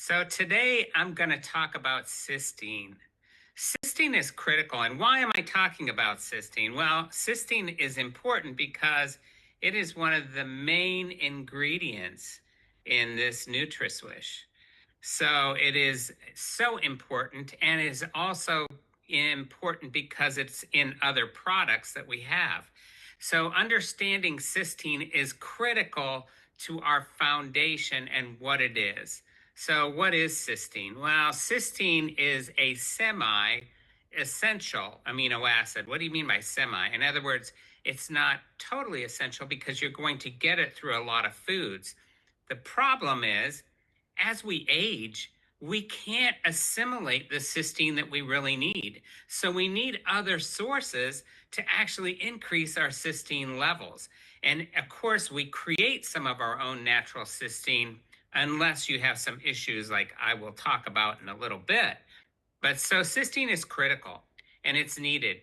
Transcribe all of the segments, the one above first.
So today I'm going to talk about cysteine. Cysteine is critical. And why am I talking about cysteine? Well, cysteine is important because it is one of the main ingredients in this NutraSwish. So it is so important, and is also important because it's in other products that we have. So understanding cysteine is critical to our foundation and what it is. So what is cysteine? Well, cysteine is a semi-essential amino acid. What do you mean by semi? In other words, it's not totally essential because you're going to get it through a lot of foods. The problem is, as we age, we can't assimilate the cysteine that we really need. So we need other sources to actually increase our cysteine levels. And of course, we create some of our own natural cysteine unless you have some issues like I will talk about in a little bit. But so cysteine is critical and it's needed.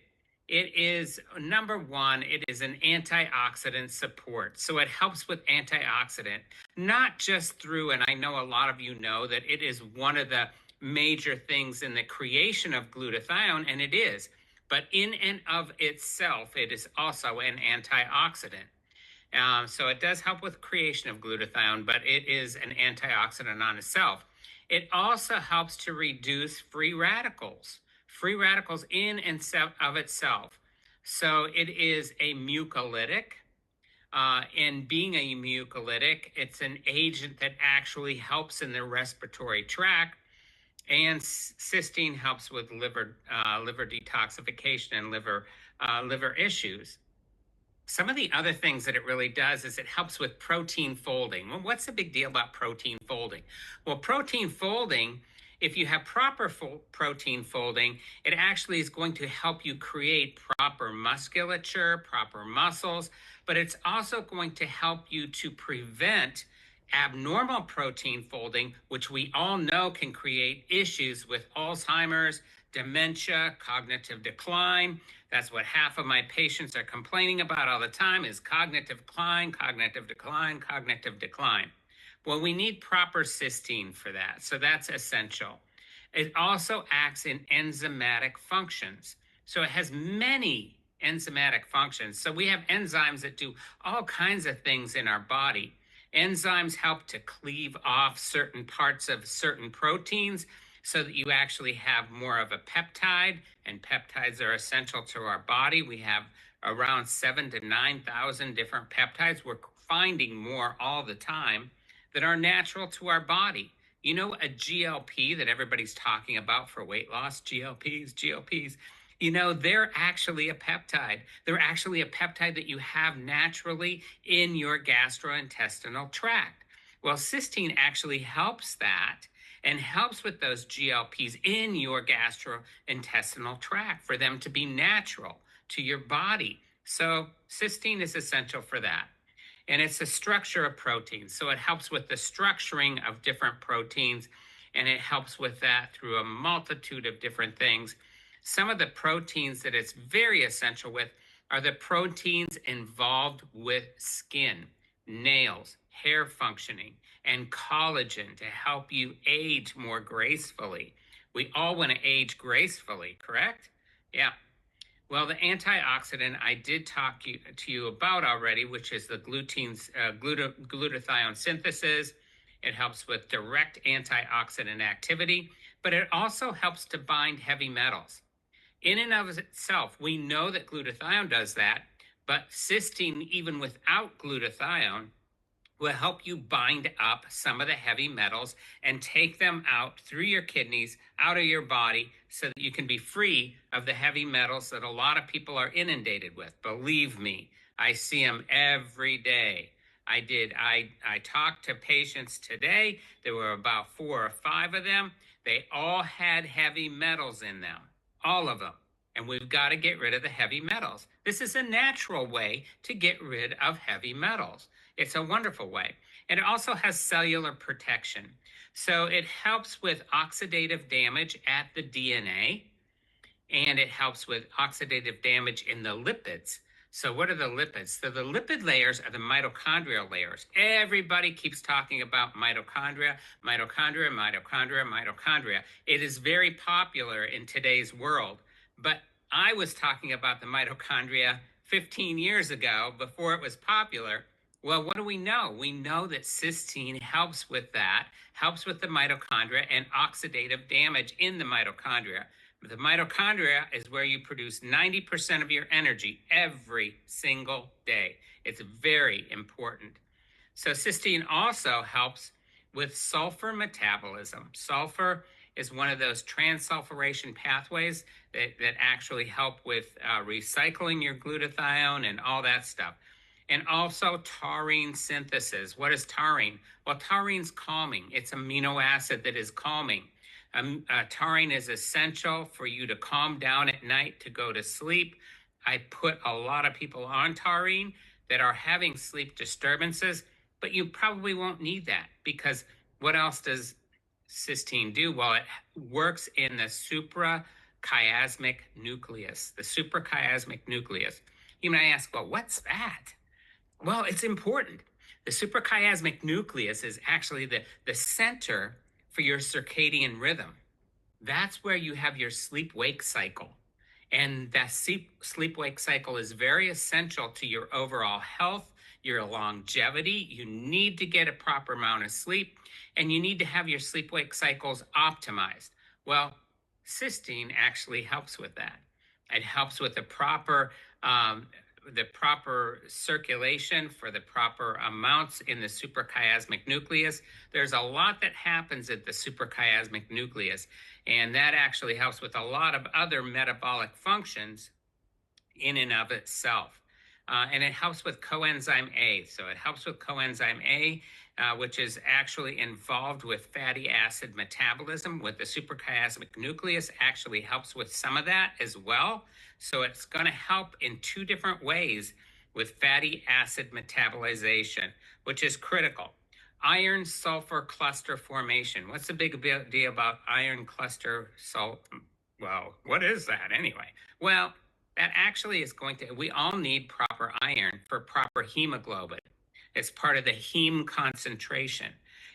It is number one, it is an antioxidant support. So it helps with antioxidant, not just through, and I know a lot of you know that it is one of the major things in the creation of glutathione, and it is. But in and of itself, it is also an antioxidant. So it does help with creation of glutathione, but it is an antioxidant on itself. It also helps to reduce free radicals in and of itself. So it is a mucolytic. And being a mucolytic, it's an agent that actually helps in the respiratory tract. And cysteine helps with liver detoxification and liver issues. Some of the other things that it really does is it helps with protein folding. Well, what's the big deal about protein folding? Well, protein folding, if you have proper protein folding, it actually is going to help you create proper musculature, proper muscles, but it's also going to help you to prevent abnormal protein folding, which we all know can create issues with Alzheimer's, dementia, cognitive decline. That's what half of my patients are complaining about all the time is cognitive decline, cognitive decline, cognitive decline. Well, we need proper cysteine for that. So that's essential. It also acts in enzymatic functions. So it has many enzymatic functions. So we have enzymes that do all kinds of things in our body. Enzymes help to cleave off certain parts of certain proteins so that you actually have more of a peptide, and peptides are essential to our body. We have around 7,000 to 9,000 different peptides. We're finding more all the time that are natural to our body. You know, a GLP that everybody's talking about for weight loss, GLPs, you know, they're actually a peptide. They're actually a peptide that you have naturally in your gastrointestinal tract. Well, cysteine actually helps that and helps with those GLPs in your gastrointestinal tract for them to be natural to your body. So cysteine is essential for that. And it's a structure of proteins. So it helps with the structuring of different proteins, and it helps with that through a multitude of different things. Some of the proteins that it's very essential with are the proteins involved with skin, nails, hair functioning, and collagen to help you age more gracefully. We all want to age gracefully, correct? Yeah. Well, the antioxidant I did talk to you about already, which is the glutathione synthesis. It helps with direct antioxidant activity, but it also helps to bind heavy metals. In and of itself, we know that glutathione does that, but cysteine, even without glutathione, will help you bind up some of the heavy metals and take them out through your kidneys, out of your body, so that you can be free of the heavy metals that a lot of people are inundated with. Believe me, I see them every day. I talked to patients today. There were about 4 or 5 of them. They all had heavy metals in them, all of them. And we've got to get rid of the heavy metals. This is a natural way to get rid of heavy metals. It's a wonderful way. And it also has cellular protection. So it helps with oxidative damage at the DNA, and it helps with oxidative damage in the lipids. So, what are the lipids? So, the lipid layers are the mitochondrial layers. Everybody keeps talking about mitochondria, mitochondria, mitochondria, mitochondria. It is very popular in today's world. But I was talking about the mitochondria 15 years ago before it was popular. Well, what do we know? We know that cysteine helps with that, helps with the mitochondria and oxidative damage in the mitochondria. The mitochondria is where you produce 90% of your energy every single day. It's very important. So, cysteine also helps with sulfur metabolism. Sulfur is one of those transsulfuration pathways that actually help with recycling your glutathione and all that stuff. And also taurine synthesis. What is taurine? Well, taurine's calming. It's amino acid that is calming. Taurine is essential for you to calm down at night to go to sleep. I put a lot of people on taurine that are having sleep disturbances, but you probably won't need that because what else does cysteine do? Well, it works in the suprachiasmatic nucleus. The suprachiasmatic nucleus. You might ask, well, what's that? Well, it's important. The suprachiasmatic nucleus is actually the center for your circadian rhythm. That's where you have your sleep wake cycle. And that sleep wake cycle is very essential to your overall health, your longevity. You need to get a proper amount of sleep, and you need to have your sleep wake cycles optimized. Well, cysteine actually helps with that. It helps with the proper circulation for the proper amounts in the suprachiasmatic nucleus. There's a lot that happens at the suprachiasmatic nucleus, and that actually helps with a lot of other metabolic functions in and of itself. And it helps with coenzyme A. So it helps with coenzyme A, which is actually involved with fatty acid metabolism. With the suprachiasmatic nucleus, actually helps with some of that as well. So it's going to help in two different ways with fatty acid metabolization, which is critical. Iron sulfur cluster formation. What's the big deal about iron cluster salt? Well, what is that anyway? Well, that actually is we all need proper iron for proper hemoglobin. It's part of the heme concentration.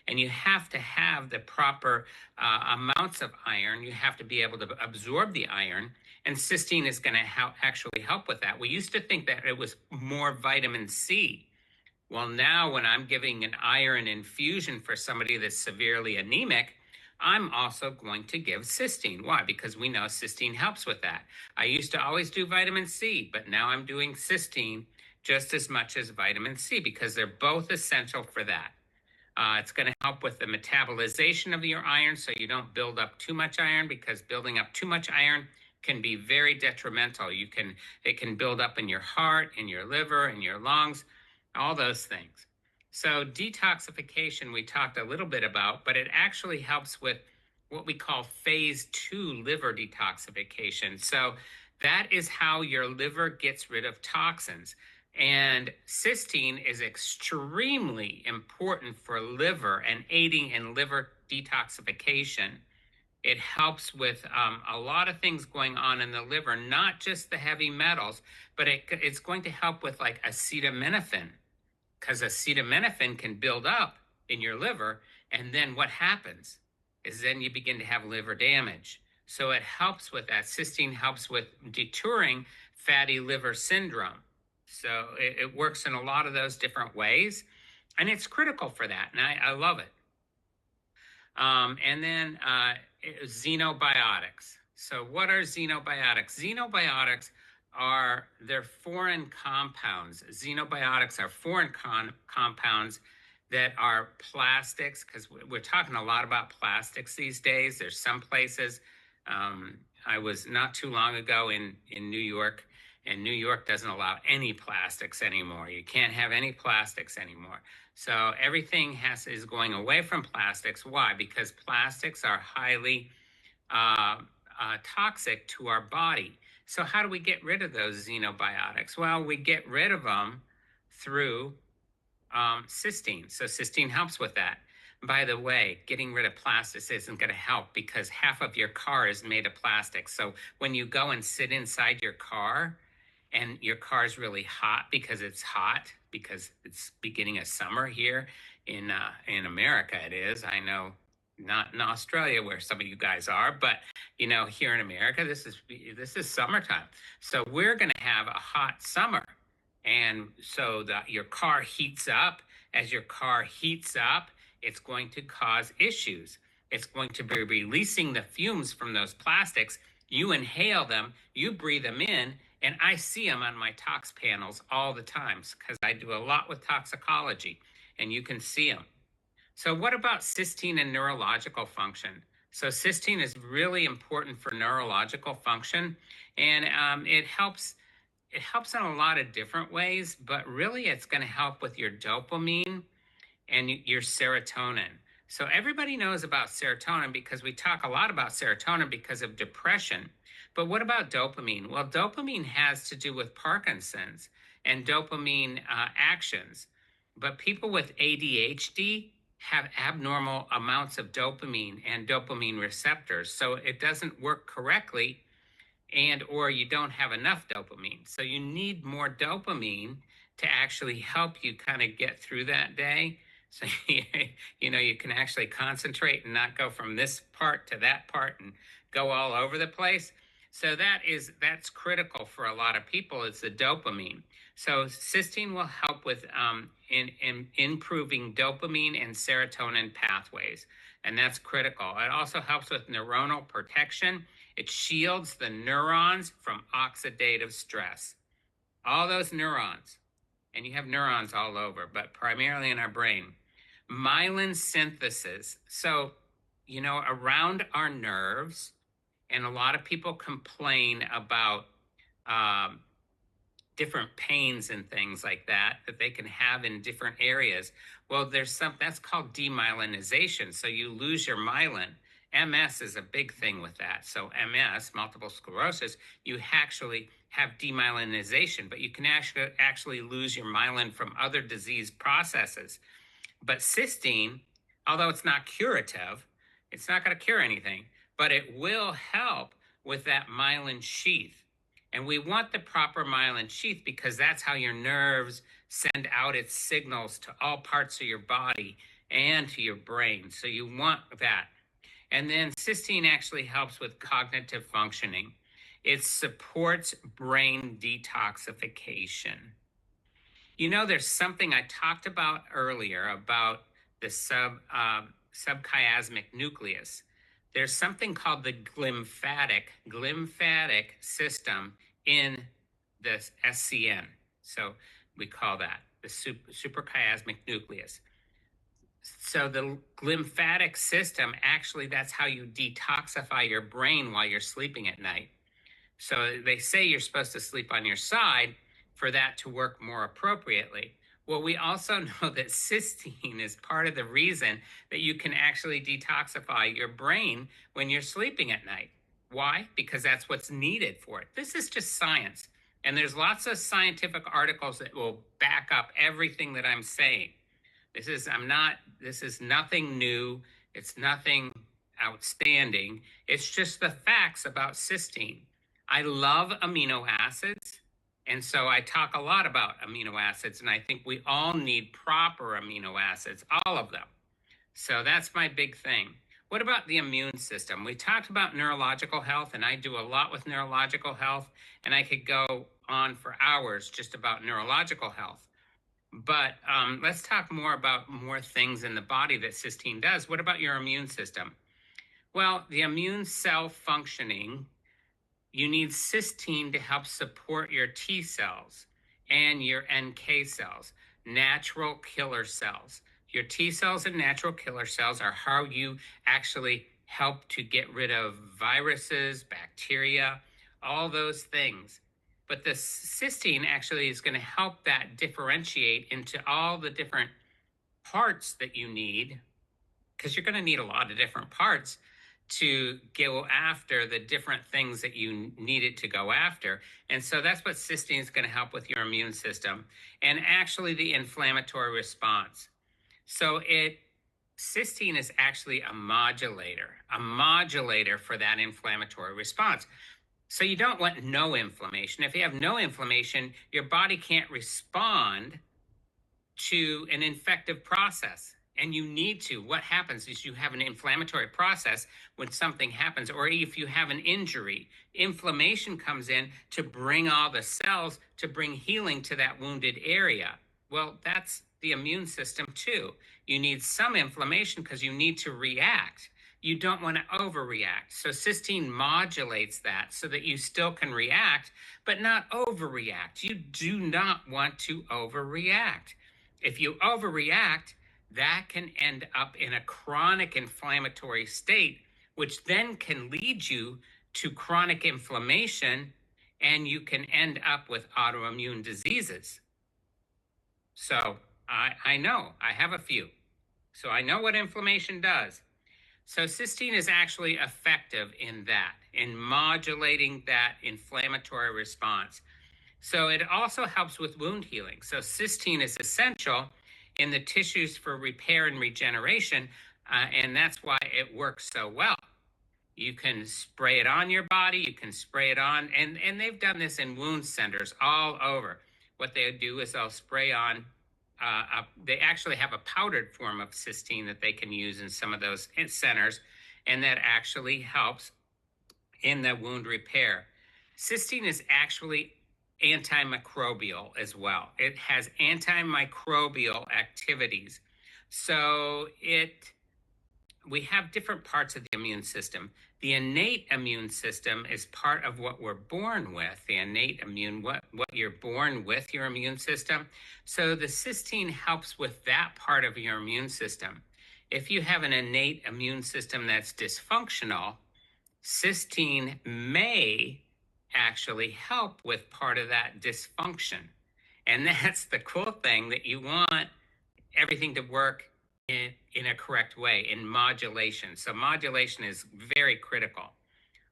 And you have to have the proper amounts of iron. You have to be able to absorb the iron. And cysteine is going to actually help with that. We used to think that it was more vitamin C. Well, now when I'm giving an iron infusion for somebody that's severely anemic, I'm also going to give cysteine. Why? Because we know cysteine helps with that. I used to always do vitamin C, but now I'm doing cysteine just as much as vitamin C because they're both essential for that. It's going to help with the metabolization of your iron so you don't build up too much iron, because building up too much iron can be very detrimental. It can build up in your heart, in your liver, in your lungs, all those things. So detoxification we talked a little bit about, but it actually helps with what we call phase 2 liver detoxification. So that is how your liver gets rid of toxins. And cysteine is extremely important for liver and aiding in liver detoxification. It helps with a lot of things going on in the liver, not just the heavy metals, but it's going to help with like acetaminophen, because acetaminophen can build up in your liver. And then what happens is then you begin to have liver damage. So it helps with that. Cysteine helps with deterring fatty liver syndrome. So it works in a lot of those different ways. And it's critical for that. And I love it. And then xenobiotics. So what are xenobiotics? Xenobiotics they're foreign compounds. Xenobiotics are foreign compounds that are plastics, because we're talking a lot about plastics these days. There's some places. I was not too long ago in New York, and New York doesn't allow any plastics anymore. You can't have any plastics anymore. So everything is going away from plastics. Why? Because plastics are highly toxic to our body. So how do we get rid of those xenobiotics? Well, we get rid of them through cysteine. So cysteine helps with that. By the way, getting rid of plastics isn't going to help because half of your car is made of plastic. So when you go and sit inside your car, and your car's really hot because it's hot, because it's beginning of summer here in America. It is. I know not in Australia where some of you guys are, but here in America, this is summertime. So we're going to have a hot summer, and so that your car heats up. As your car heats up, it's going to cause issues. It's going to be releasing the fumes from those plastics. You inhale them, you breathe them in, and I see them on my tox panels all the times because I do a lot with toxicology, and you can see them. So, what about cysteine and neurological function? So, cysteine is really important for neurological function, and it helps. It helps in a lot of different ways, but really, it's going to help with your dopamine and your serotonin. So everybody knows about serotonin because we talk a lot about serotonin because of depression. But what about dopamine? Well, dopamine has to do with Parkinson's and dopamine actions. But people with ADHD have abnormal amounts of dopamine and dopamine receptors. So it doesn't work correctly, and or you don't have enough dopamine. So you need more dopamine to actually help you kind of get through that day. So you can actually concentrate and not go from this part to that part and go all over the place. So that's critical for a lot of people. It's the dopamine. So cysteine will help with in improving dopamine and serotonin pathways, and that's critical. It also helps with neuronal protection. It shields the neurons from oxidative stress. All those neurons, and you have neurons all over, but primarily in our brain. Myelin synthesis. So, around our nerves, and a lot of people complain about different pains and things like that they can have in different areas. Well, there's that's called demyelinization. So you lose your myelin. MS is a big thing with that. So MS, multiple sclerosis, you actually have demyelinization, but you can actually lose your myelin from other disease processes. But cysteine, although it's not curative, it's not going to cure anything, but it will help with that myelin sheath. And we want the proper myelin sheath because that's how your nerves send out its signals to all parts of your body and to your brain. So you want that. And then cysteine actually helps with cognitive functioning. It supports brain detoxification. There's something I talked about earlier about the subchiasmic nucleus. There's something called the glymphatic system in the SCN. So we call that the suprachiasmatic nucleus. So the glymphatic system, actually, that's how you detoxify your brain while you're sleeping at night. So they say you're supposed to sleep on your side for that to work more appropriately. Well, we also know that cysteine is part of the reason that you can actually detoxify your brain when you're sleeping at night. Why? Because that's what's needed for it. This is just science. And there's lots of scientific articles that will back up everything that I'm saying. This is nothing new. It's nothing outstanding. It's just the facts about cysteine. I love amino acids. And so I talk a lot about amino acids, and I think we all need proper amino acids, all of them. So that's my big thing. What about the immune system? We talked about neurological health, and I do a lot with neurological health, and I could go on for hours just about neurological health. But let's talk more about more things in the body that cysteine does. What about your immune system? Well, the immune cell functioning, you need cysteine to help support your T cells and your NK cells, natural killer cells. Your T cells and natural killer cells are how you actually help to get rid of viruses, bacteria, all those things. But the cysteine actually is going to help that differentiate into all the different parts that you need, because you're going to need a lot of different parts to go after the different things that you need it to go after. And so that's what cysteine is going to help with your immune system and actually the inflammatory response. So cysteine is actually a modulator for that inflammatory response. So you don't want no inflammation. If you have no inflammation, your body can't respond to an infective process. And you need to. What happens is you have an inflammatory process when something happens, or if you have an injury, inflammation comes in to bring all the cells to bring healing to that wounded area. Well, that's the immune system too. You need some inflammation because you need to react. You don't want to overreact. So cysteine modulates that so that you still can react, but not overreact. You do not want to overreact. If you overreact, that can end up in a chronic inflammatory state, which then can lead you to chronic inflammation, and you can end up with autoimmune diseases. So I know, I have a few. So I know what inflammation does. So cysteine is actually effective in that, in modulating that inflammatory response. So it also helps with wound healing. So cysteine is essential in the tissues for repair and regeneration, and that's why it works so well. You can spray it on your body, you can spray it on, and they've done this in wound centers all over. What they do is they'll spray on, they actually have a powdered form of cysteine that they can use in some of those centers, and that actually helps in the wound repair. Cysteine is actually antimicrobial as well. It has antimicrobial activities. So we have different parts of the immune system. The innate immune system is part of what we're born with. The innate immune, what you're born with, your immune system. So the cysteine helps with that part of your immune system. If you have an innate immune system that's dysfunctional, cysteine may actually help with part of that dysfunction. And that's the cool thing, that you want everything to work in a correct way, in modulation. So modulation is very critical.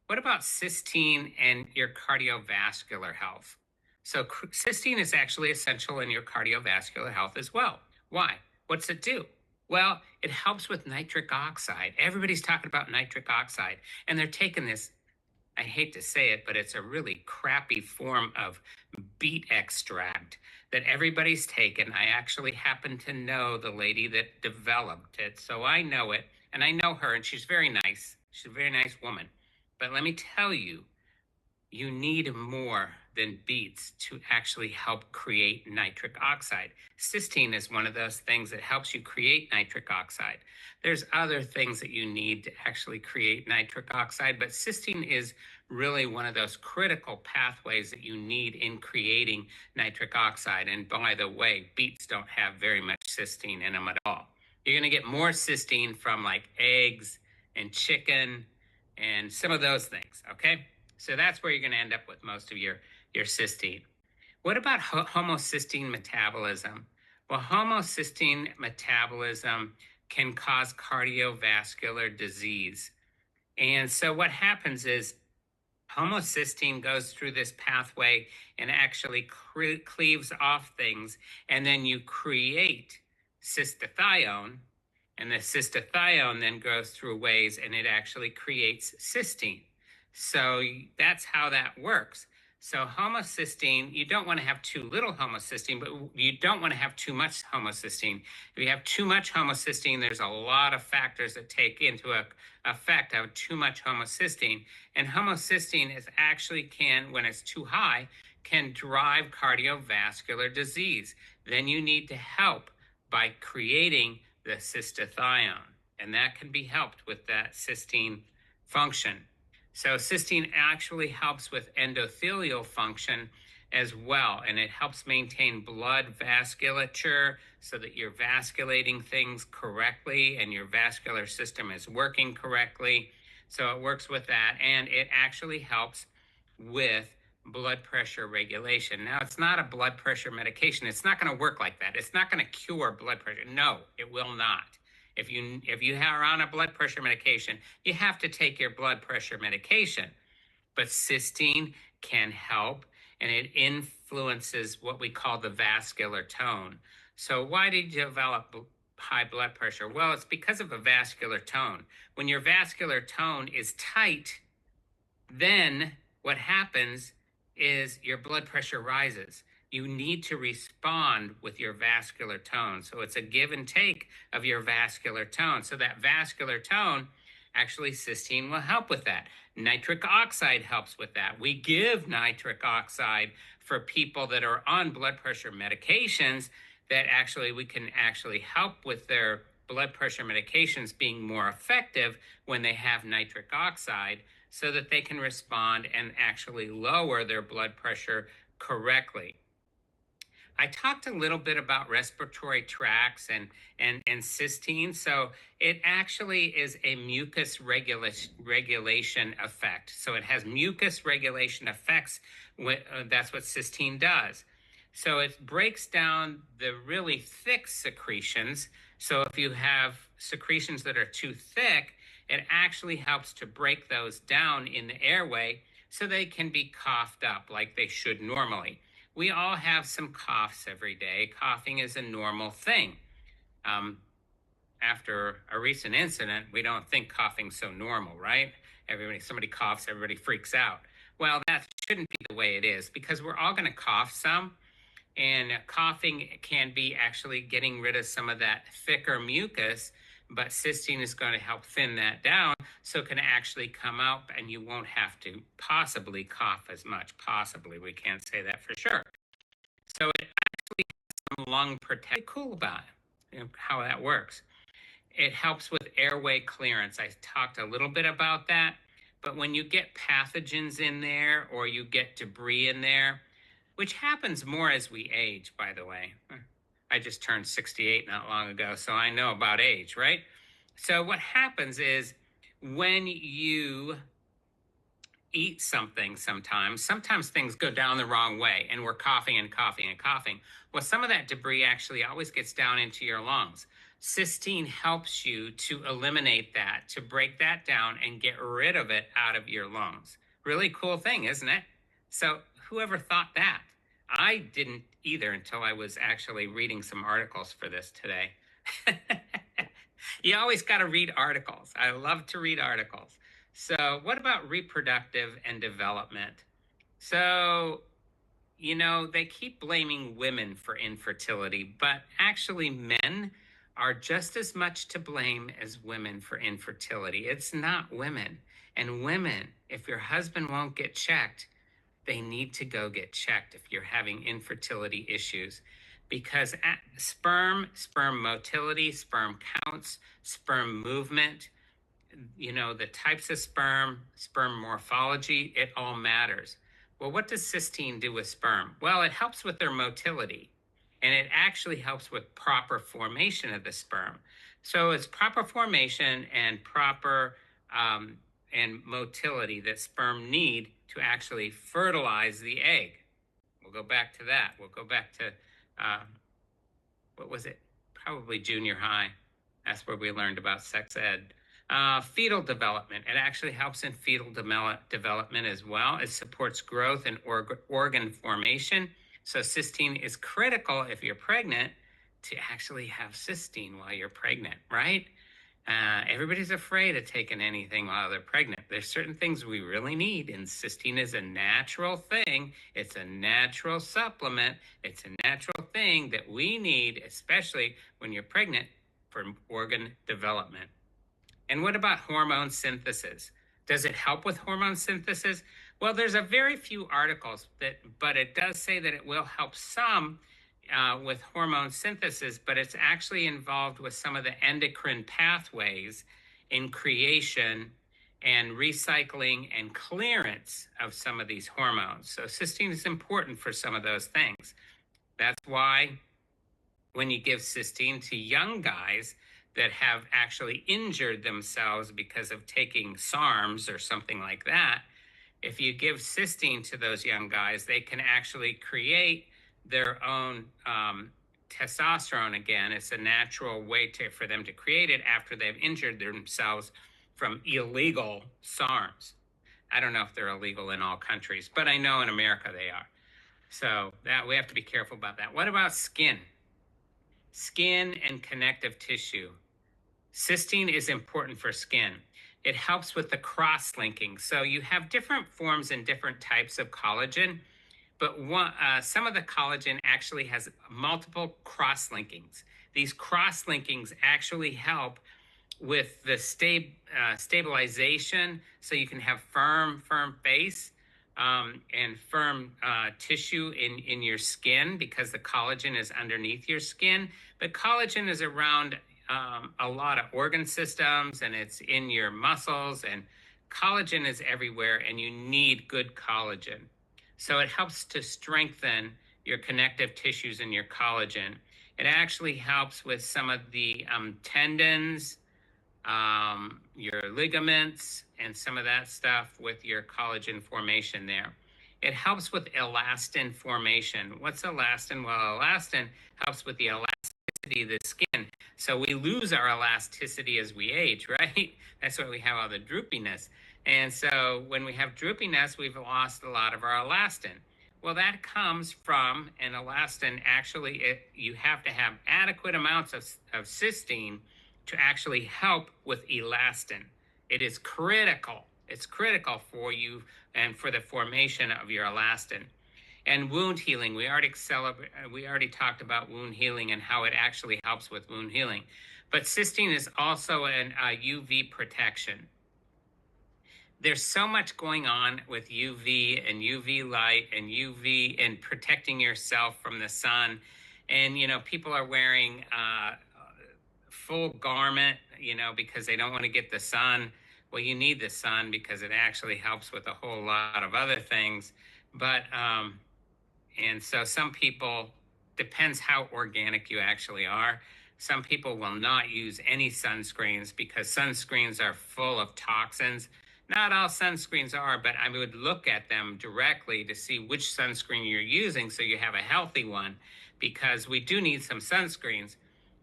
What about cysteine and your cardiovascular health? So cysteine is actually essential in your cardiovascular health as well. Why? What's it do? Well, it helps with nitric oxide. Everybody's talking about nitric oxide, and they're taking this, I hate to say it, but it's a really crappy form of beet extract that everybody's taken. I actually happen to know the lady that developed it, so I know it, and I know her, and she's very nice. She's a very nice woman. But let me tell you, you need more than beets to actually help create nitric oxide. Cysteine is one of those things that helps you create nitric oxide. There's other things that you need to actually create nitric oxide, but cysteine is really one of those critical pathways that you need in creating nitric oxide. And by the way, beets don't have very much cysteine in them at all. You're going to get more cysteine from like eggs and chicken and some of those things, okay? So that's where you're going to end up with most of your cysteine. What about homocysteine metabolism? Well, homocysteine metabolism can cause cardiovascular disease. And so what happens is homocysteine goes through this pathway and actually cleaves off things, and then you create cystathione, and the cystathione then goes through ways and it actually creates cysteine. So that's how that works. So homocysteine, you don't want to have too little homocysteine, but you don't want to have too much homocysteine. If you have too much homocysteine, there's a lot of factors that take into effect of too much homocysteine. And homocysteine is actually when it's too high, can drive cardiovascular disease. Then you need to help by creating the cystathione, and that can be helped with that cysteine function. So cysteine actually helps with endothelial function as well, and it helps maintain blood vasculature so that you're vasculating things correctly and your vascular system is working correctly. So it works with that, and it actually helps with blood pressure regulation. Now, it's not a blood pressure medication. It's not going to work like that. It's not going to cure blood pressure. No, it will not. If you are on a blood pressure medication, you have to take your blood pressure medication. But cysteine can help, and it influences what we call the vascular tone. So why did you develop high blood pressure? Well, it's because of a vascular tone. When your vascular tone is tight, then what happens is your blood pressure rises. You need to respond with your vascular tone. So it's a give and take of your vascular tone. So that vascular tone, actually, cysteine will help with that. Nitric oxide helps with that. We give nitric oxide for people that are on blood pressure medications that actually we can actually help with their blood pressure medications being more effective when they have nitric oxide so that they can respond and actually lower their blood pressure correctly. I talked a little bit about respiratory tracts and cysteine. So it actually is a mucus regulation effect. So it has mucus regulation effects. That's what cysteine does. So it breaks down the really thick secretions. So if you have secretions that are too thick, it actually helps to break those down in the airway so they can be coughed up like they should normally. We all have some coughs every day. Coughing is a normal thing. Um, After a recent incident, we don't think coughing's so normal, right? Somebody coughs, everybody freaks out. Well, that shouldn't be the way it is because we're all going to cough some. And coughing can be actually getting rid of some of that thicker mucus, but cysteine is going to help thin that down so it can actually come out and you won't have to possibly cough as much. Possibly, we can't say that for sure. So it actually has some lung protection. Cool about it, how that works. It helps with airway clearance. I talked a little bit about that, but when you get pathogens in there or you get debris in there, which happens more as we age, by the way. I just turned 68 not long ago, so I know about age, right? So what happens is when you eat something sometimes things go down the wrong way and we're coughing and coughing and coughing. Well, some of that debris actually always gets down into your lungs. Cysteine helps you to eliminate that, to break that down and get rid of it out of your lungs. Really cool thing, isn't it? So whoever thought that? I didn't either until I was actually reading some articles for this today. You always got to read articles. I love to read articles. So, what about reproductive and development? So, they keep blaming women for infertility, but actually, men are just as much to blame as women for infertility. It's not women. And women, if your husband won't get checked, they need to go get checked if you're having infertility issues because sperm motility, sperm counts, sperm movement, the types of sperm morphology, it all matters. Well, what does cysteine do with sperm? Well, it helps with their motility and it actually helps with proper formation of the sperm. So it's proper formation and proper and motility that sperm need to actually fertilize the egg. We'll go back to that. We'll go back to, what was it? Probably junior high. That's where we learned about sex ed. Fetal development. It actually helps in fetal development as well. It supports growth and organ formation. So cysteine is critical if you're pregnant to actually have cysteine while you're pregnant, right? Everybody's afraid of taking anything while they're pregnant. There's certain things we really need, and cysteine is a natural thing. It's a natural supplement. It's a natural thing that we need, especially when you're pregnant, for organ development. And what about hormone synthesis? Does it help with hormone synthesis? Well, there's a very few articles but it does say that it will help some with hormone synthesis, but it's actually involved with some of the endocrine pathways in creation and recycling and clearance of some of these hormones. So cysteine is important for some of those things. That's why when you give cysteine to young guys that have actually injured themselves because of taking SARMs or something like that, if you give cysteine to those young guys, they can actually create their own testosterone again. It's a natural way for them to create it after they've injured themselves from illegal SARMs. I don't know if they're illegal in all countries, but I know in America they are. So that we have to be careful about that. What about skin? Skin and connective tissue. Cysteine is important for skin. It helps with the cross-linking. So you have different forms and different types of collagen, but some of the collagen actually has multiple cross-linkings. These cross-linkings actually help with the stabilization, so you can have firm face, and firm tissue in your skin, because the collagen is underneath your skin. But collagen is around a lot of organ systems, and it's in your muscles, and collagen is everywhere, and you need good collagen. So it helps to strengthen your connective tissues and your collagen. It actually helps with some of the tendons, your ligaments, and some of that stuff with your collagen formation there. It helps with elastin formation. What's elastin? Well, elastin helps with the elasticity of the skin. So we lose our elasticity as we age, right? That's why we have all the droopiness. And so when we have droopiness, we've lost a lot of our elastin. Well, that comes from an elastin. Actually, you have to have adequate amounts of cysteine to actually help with elastin. It is critical. It's critical for you and for the formation of your elastin. And wound healing, we already talked about wound healing and how it actually helps with wound healing. But cysteine is also an UV protection. There's so much going on with UV and UV light and UV and protecting yourself from the sun. And, people are wearing full garment, because they don't want to get the sun. Well, you need the sun because it actually helps with a whole lot of other things. But, and so some people, depends how organic you actually are. Some people will not use any sunscreens because sunscreens are full of toxins. Not all sunscreens are, but I would look at them directly to see which sunscreen you're using so you have a healthy one, because we do need some sunscreens,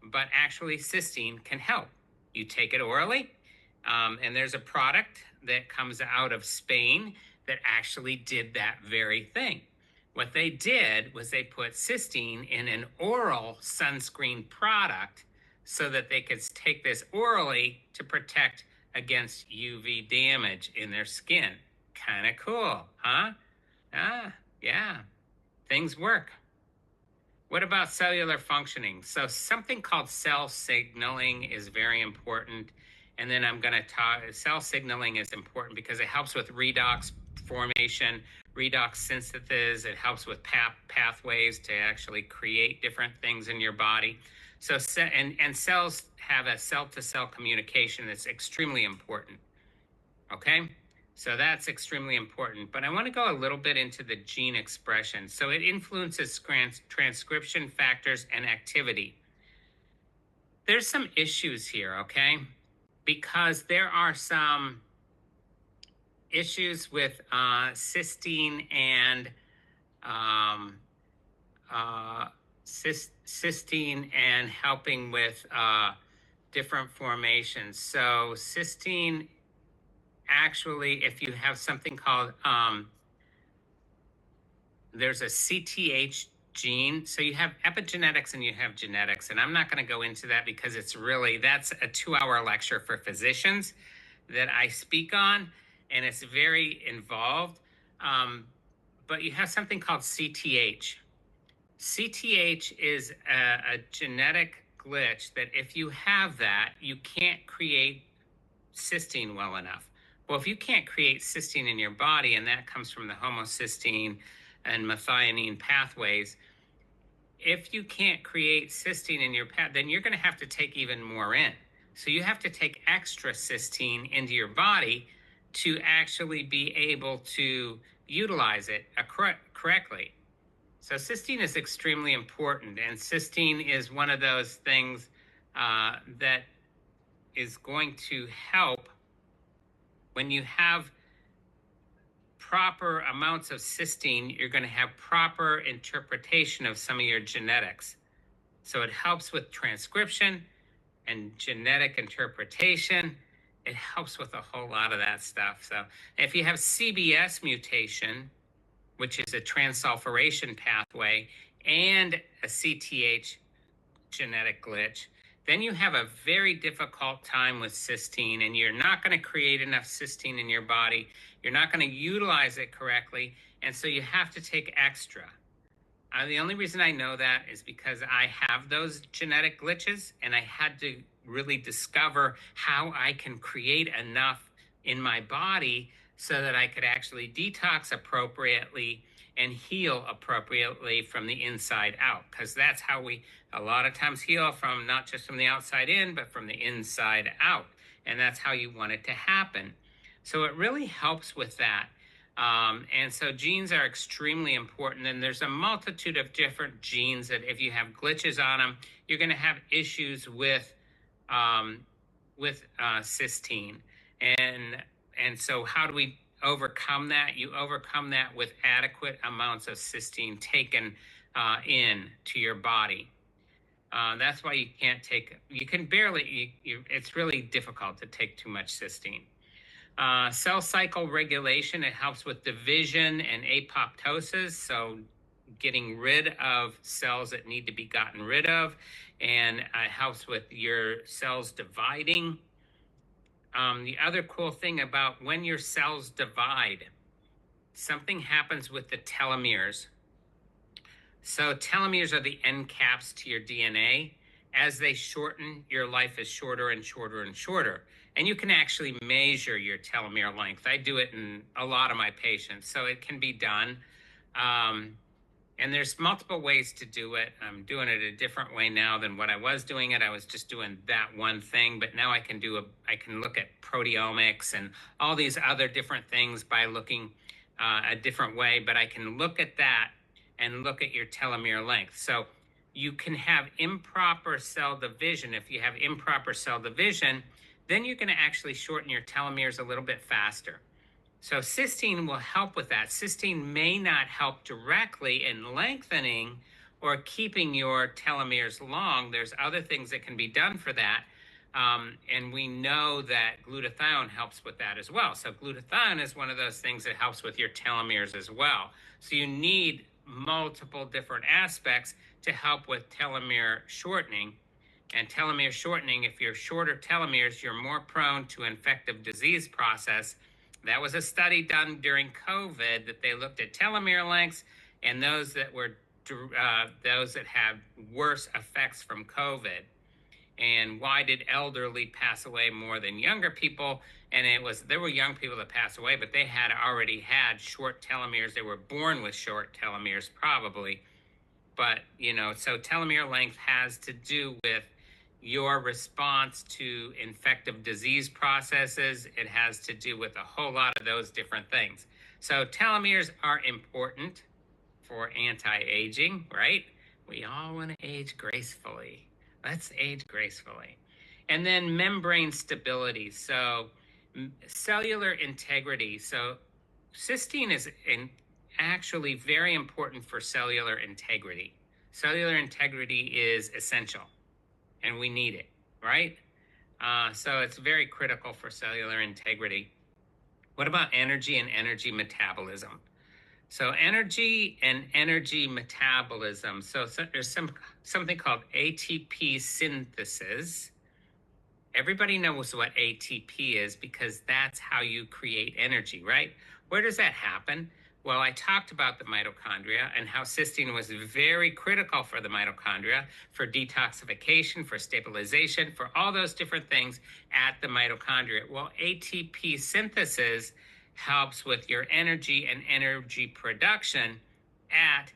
but actually cysteine can help. You take it orally, and there's a product that comes out of Spain that actually did that very thing. What they did was they put cysteine in an oral sunscreen product so that they could take this orally to protect against UV damage in their skin. Kind of cool, huh? Yeah, things work. What about cellular functioning? So something called cell signaling is very important. And then I'm going to talk, cell signaling is important because it helps with redox formation, redox synthesis. It helps with pathways to actually create different things in your body. So, and cells have a cell-to-cell communication that's extremely important, okay? So that's extremely important. But I want to go a little bit into the gene expression. So it influences transcription factors and activity. There's some issues here, okay? Because there are some issues with cysteine and cysteine and helping with different formations. So cysteine, actually, if you have something called, there's a CTH gene. So you have epigenetics and you have genetics. And I'm not going to go into that because that's a 2-hour lecture for physicians that I speak on, and it's very involved. But you have something called CTH. CTH is a genetic glitch that if you have that, you can't create cysteine well enough. Well, if you can't create cysteine in your body, and that comes from the homocysteine and methionine pathways, if you can't create cysteine in your then you're going to have to take even more in. So you have to take extra cysteine into your body to actually be able to utilize it correctly. So cysteine is extremely important, and cysteine is one of those things that is going to help when you have proper amounts of cysteine. You're going to have proper interpretation of some of your genetics. So it helps with transcription and genetic interpretation. It helps with a whole lot of that stuff. So if you have CBS mutation, which is a transsulfuration pathway, and a CTH genetic glitch, then you have a very difficult time with cysteine, and you're not going to create enough cysteine in your body. You're not going to utilize it correctly. And so you have to take extra. The only reason I know that is because I have those genetic glitches, and I had to really discover how I can create enough in my body so that I could actually detox appropriately and heal appropriately from the inside out. Because that's how we a lot of times heal, from not just from the outside in, but from the inside out. And that's how you want it to happen. So it really helps with that. And so genes are extremely important. And there's a multitude of different genes that if you have glitches on them, you're going to have issues with cysteine. And so how do we overcome that? You overcome that with adequate amounts of cysteine taken in to your body. That's why you can barely, it's really difficult to take too much cysteine. Cell cycle regulation, it helps with division and apoptosis, so getting rid of cells that need to be gotten rid of, and it helps with your cells dividing. The other cool thing about when your cells divide, something happens with the telomeres. So telomeres are the end caps to your DNA. As they shorten, your life is shorter and shorter and shorter. And you can actually measure your telomere length. I do it in a lot of my patients, so it can be done. And there's multiple ways to do it. I'm doing it a different way now than what I was doing it. I was just doing that one thing, but now I can look at proteomics and all these other different things by looking a different way, but I can look at that and look at your telomere length. So you can have improper cell division. If you have improper cell division, then you're going to actually shorten your telomeres a little bit faster. So cysteine will help with that. Cysteine may not help directly in lengthening or keeping your telomeres long. There's other things that can be done for that. And we know that glutathione helps with that as well. So glutathione is one of those things that helps with your telomeres as well. So you need multiple different aspects to help with telomere shortening. And telomere shortening, if you're shorter telomeres, you're more prone to infective disease process. That was a study done during COVID that they looked at telomere lengths and those that had worse effects from COVID. And why did elderly pass away more than younger people? And there were young people that passed away, but they had already had short telomeres. They were born with short telomeres probably. But, so telomere length has to do with your response to infective disease processes. It has to do with a whole lot of those different things. So telomeres are important for anti-aging, right? We all want to age gracefully. Let's age gracefully. And then membrane stability. So cellular integrity. So cysteine is actually very important for cellular integrity. Cellular integrity is essential, and we need it, right? So it's very critical for cellular integrity. What about energy and energy metabolism? So energy and energy metabolism. So there's something called ATP synthesis. Everybody knows what ATP is because that's how you create energy, right? Where does that happen? Well, I talked about the mitochondria and how cysteine was very critical for the mitochondria, for detoxification, for stabilization, for all those different things at the mitochondria. Well, ATP synthesis helps with your energy and energy production at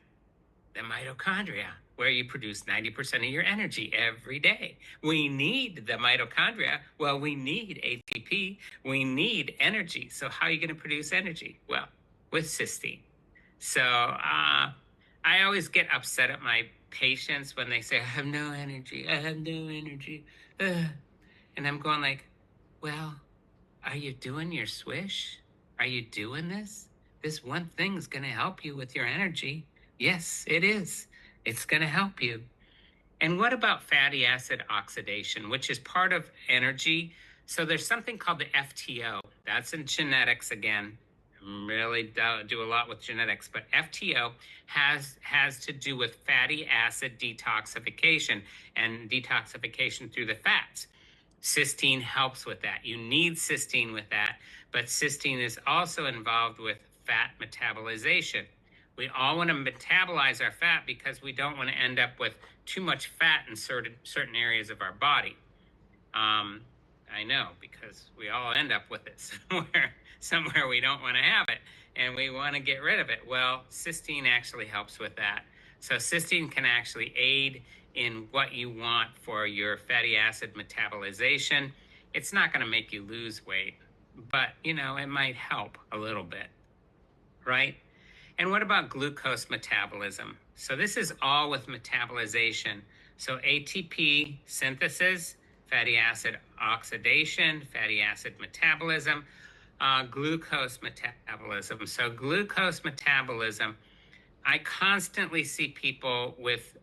the mitochondria, where you produce 90% of your energy every day. We need the mitochondria. Well, we need ATP. We need energy. So how are you going to produce energy? Well, with cysteine. So I always get upset at my patients when they say, I have no energy. I have no energy. And I'm going like, well, are you doing your swish? Are you doing this? This one thing's going to help you with your energy. Yes, it is. It's going to help you. And what about fatty acid oxidation, which is part of energy? So there's something called the FTO. That's in genetics again. really do a lot with genetics, but FTO has to do with fatty acid detoxification and detoxification through the fats. Cysteine helps with that. You need cysteine with that, but cysteine is also involved with fat metabolization. We all want to metabolize our fat because we don't want to end up with too much fat in certain areas of our body. I know, because we all end up with it somewhere we don't want to have it, and we want to get rid of it. Well, cysteine actually helps with that. So cysteine can actually aid in what you want for your fatty acid metabolization. It's not going to make you lose weight, but it might help a little bit, right? And what about glucose metabolism? So this is all with metabolization. So ATP synthesis, fatty acid oxidation, fatty acid metabolism, glucose metabolism. So glucose metabolism, I constantly see people with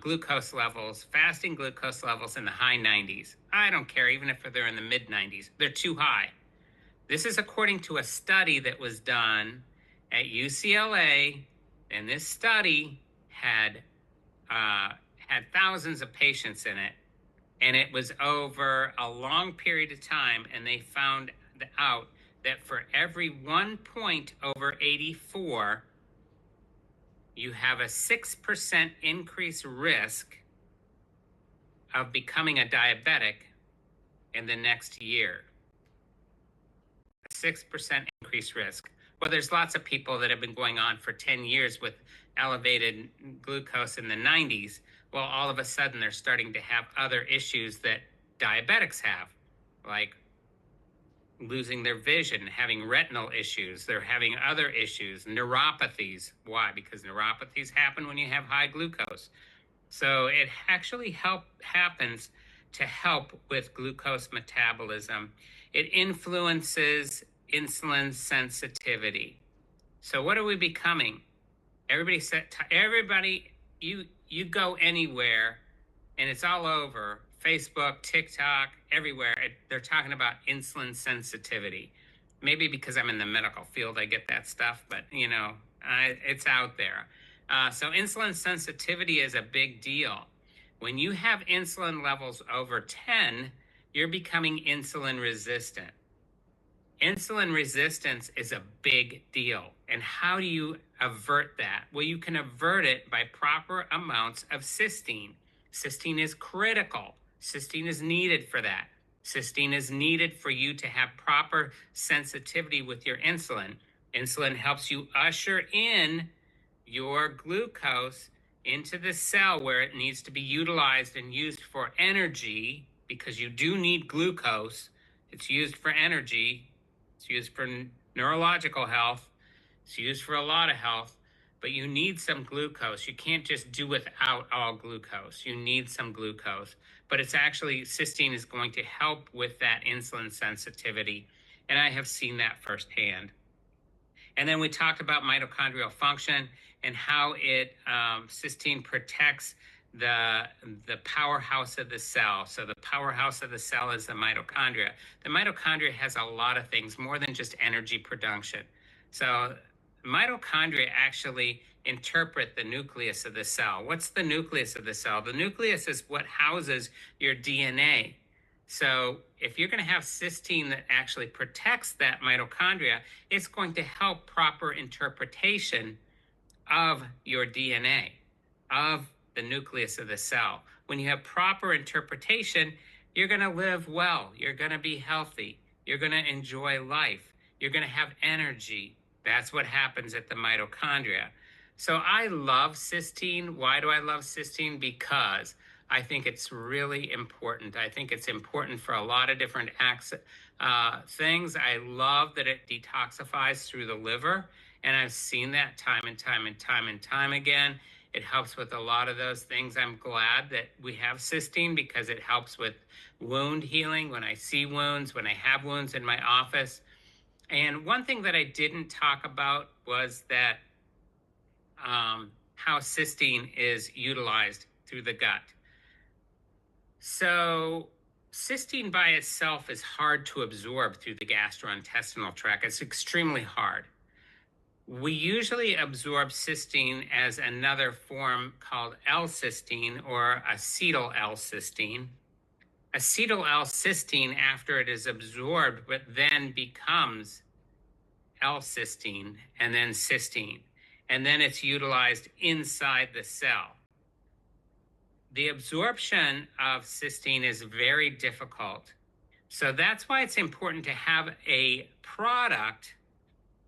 glucose levels, fasting glucose levels in the high 90s. I don't care, even if they're in the mid 90s, they're too high. This is according to a study that was done at UCLA, and this study had thousands of patients in it, and it was over a long period of time, and they found out that for every 1 point over 84, you have a 6% increased risk of becoming a diabetic in the next year. A 6% increased risk. Well, there's lots of people that have been going on for 10 years with elevated glucose in the 90s. Well, all of a sudden they're starting to have other issues that diabetics have, like losing their vision, having retinal issues. They're having other issues, neuropathies. Why? Because neuropathies happen when you have high glucose. So it actually happens to help with glucose metabolism. It influences insulin sensitivity. So what are we becoming? Everybody, you go anywhere, and it's all over Facebook, TikTok, everywhere. They're talking about insulin sensitivity. Maybe because I'm in the medical field, I get that stuff, but it's out there. So insulin sensitivity is a big deal. When you have insulin levels over 10, you're becoming insulin resistant. Insulin resistance is a big deal. And how do you avert that? Well, you can avert it by proper amounts of cysteine. Cysteine is critical. Cysteine is needed for that. Cysteine is needed for you to have proper sensitivity with your insulin. Insulin helps you usher in your glucose into the cell where it needs to be utilized and used for energy, because you do need glucose. It's used for energy. It's used for neurological health. It's used for a lot of health, but you need some glucose. You can't just do without all glucose. You need some glucose, but it's actually, cysteine is going to help with that insulin sensitivity. And I have seen that firsthand. And then we talked about mitochondrial function and how cysteine protects the powerhouse of the cell. So the powerhouse of the cell is the mitochondria. The mitochondria has a lot of things, more than just energy production. So mitochondria actually interpret the nucleus of the cell. What's the nucleus of the cell? The nucleus is what houses your DNA. So if you're going to have cysteine that actually protects that mitochondria, it's going to help proper interpretation of your DNA, of the nucleus of the cell. When you have proper interpretation, you're going to live well. You're going to be healthy. You're going to enjoy life. You're going to have energy. That's what happens at the mitochondria. So I love cysteine. Why do I love cysteine? Because I think it's really important. I think it's important for a lot of different things. I love that it detoxifies through the liver, and I've seen that time and time and time and time again. It helps with a lot of those things. I'm glad that we have cysteine because it helps with wound healing. When I see wounds, when I have wounds in my office. And one thing that I didn't talk about was that how cysteine is utilized through the gut. So Cysteine by itself is hard to absorb through the gastrointestinal tract. It's extremely hard. We usually absorb cysteine as another form called L-cysteine or acetyl L-cysteine. Acetyl L-cysteine, after it is absorbed, but then becomes L-cysteine and then cysteine, and then it's utilized inside the cell. The absorption of cysteine is very difficult. So that's why it's important to have a product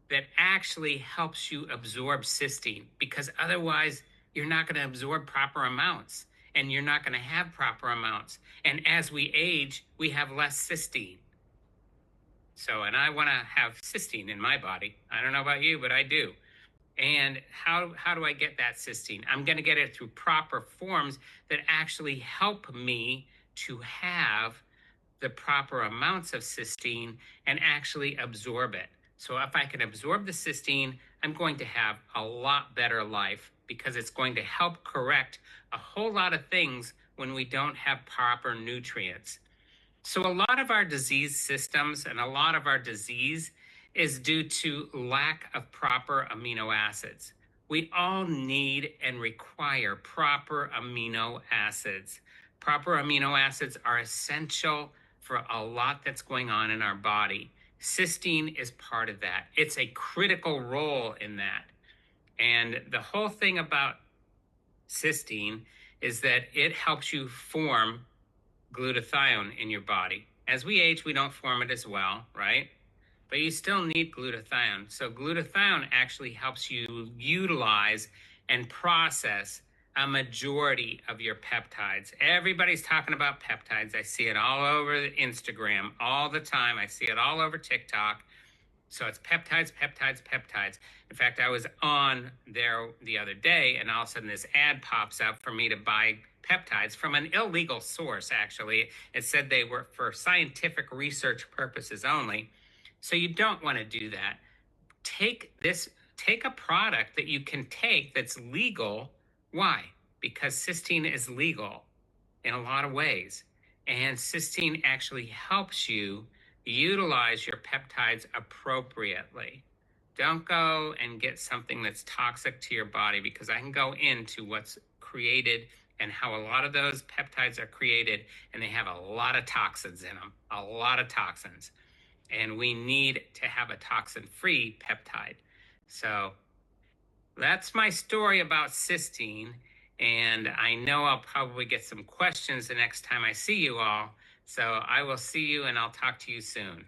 that actually helps you absorb cysteine, because otherwise you're not going to absorb proper amounts and you're not going to have proper amounts. And as we age, we have less cysteine. So, and I want to have cysteine in my body. I don't know about you, but I do. And how do I get that cysteine? I'm going to get it through proper forms that actually help me to have the proper amounts of cysteine and actually absorb it. So if I can absorb the cysteine, I'm going to have a lot better life, because it's going to help correct a whole lot of things when we don't have proper nutrients. So a lot of our disease systems and a lot of our disease is due to lack of proper amino acids. We all need and require proper amino acids. Proper amino acids are essential for a lot that's going on in our body. Cysteine is part of that. It's a critical role in that. And the whole thing about cysteine is that it helps you form glutathione in your body. As we age, we don't form it as well, right? But you still need glutathione. So glutathione actually helps you utilize and process a majority of your peptides. Everybody's talking about peptides. I see it all over Instagram all the time. I see it all over TikTok. So it's peptides, peptides, peptides. In fact, I was on there the other day, and all of a sudden this ad pops up for me to buy peptides from an illegal source, actually. It said they were for scientific research purposes only. So you don't want to do that. Take a product that you can take that's legal. Why? Because cysteine is legal in a lot of ways. And cysteine actually helps you utilize your peptides appropriately. Don't go and get something that's toxic to your body, because I can go into what's created and how a lot of those peptides are created, and they have a lot of toxins in them, a lot of toxins. And we need to have a toxin-free peptide. So that's my story about cysteine. And I know I'll probably get some questions the next time I see you all. So I will see you, and I'll talk to you soon.